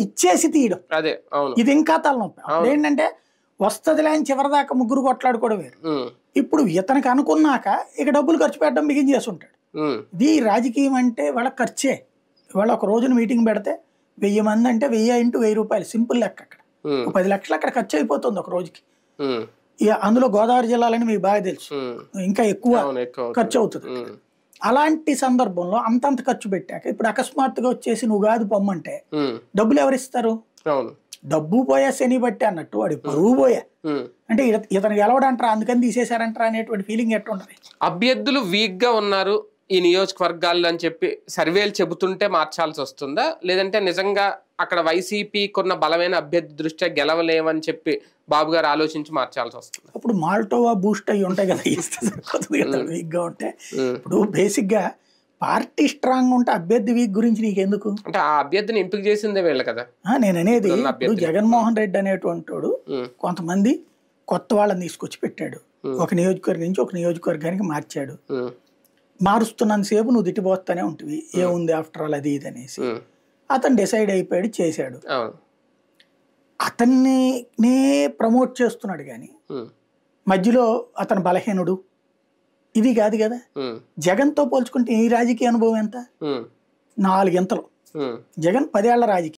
ఇచ్చేసి తీయడం, అదే అవును ఇది ఇంకా తలనొప్పి. అప్పుడు ఏంటంటే వస్తదిలే అని చివరిదాకా ముగ్గురు కొట్లాడుకోవడం వేరు. ఇప్పుడు ఇతనికి అనుకున్నాక ఇక డబ్బులు ఖర్చు పెట్టడం బిగించేసి ఉంటాడు. ఇది రాజకీయం అంటే వాళ్ళ ఖర్చే. ఇవాళ ఒక రోజున మీటింగ్ పెడితే 1000 మంది అంటే 1000 ఇంటూ 1000 రూపాయలు సింపుల్ లెక్క. అక్కడ 10 లక్షలు అక్కడ ఖర్చు అయిపోతుంది ఒక రోజుకి. అందులో గోదావరి జిల్లాలని మీకు బాగా తెలుసు, ఇంకా ఎక్కువ ఖర్చు అవుతుంది. అలాంటి సందర్భంలో అంతంత ఖర్చు పెట్టాక ఇప్పుడు అకస్మాత్తుగా వచ్చేసి నువ్వు కాదు పొమ్మంటే డబ్బులు ఎవరిస్తారు? డబ్బు పోయా శని బట్టి అన్నట్టు వాడి పరువు పోయా. అంటే ఇతను గెలవడంటారా అందుకని తీసేశారంటారా అనేటువంటి ఫీలింగ్ ఎట్టుంటది? అభ్యర్థులు వీక్ గా ఉన్నారు ఈ నియోజకవర్గాల్లో అని చెప్పి సర్వేలు చెబుతుంటే మార్చాల్సి వస్తుందా, లేదంటే నిజంగా అక్కడ వైసీపీకి ఉన్న బలమైన అభ్యర్థి దృష్ట్యా గెలవలేమని చెప్పి బాబు గారు ఆలోచించి మార్చాల్సి వస్తుంది? అప్పుడు మాల్టోవా బూస్ట్ అయ్యి ఉంటాయి కదా, ఇస్తే సరిపోతుంది కదా వీక్ గా ఉంటే. ఇప్పుడు బేసిక్ గా పార్టీ స్ట్రాంగ్ ఉంటే అభ్యర్థి వీక్ గురించి నీకెందుకు? అంటే ఆ అభ్యర్థిని ఎంపిక చేసిందే వీళ్ళు కదా. నేను అనేది ఇప్పుడు జగన్మోహన్ రెడ్డి అనేటువంటి వాడు కొంతమంది కొత్త వాళ్ళని తీసుకొచ్చి పెట్టాడు, ఒక నియోజకవర్గం నుంచి ఒక నియోజకవర్గానికి మార్చాడు. మారుస్తున్నంతసేపు నువ్వు తిట్టిపోతానే ఉంటుంది, ఏముంది ఆఫ్టర్ ఆల్ అది ఇది అనేసి. అతను డిసైడ్ అయిపోయాడు, చేశాడు. అతన్ని ప్రమోట్ చేస్తున్నాడు కానీ మధ్యలో అతను బలహీనుడు ఇది కాదు కదా. జగన్తో పోల్చుకుంటే ఈ రాజకీయ అనుభవం ఎంత? 4 ఇంతలు. జగన్ 10 ఏళ్ల రాజకీయం.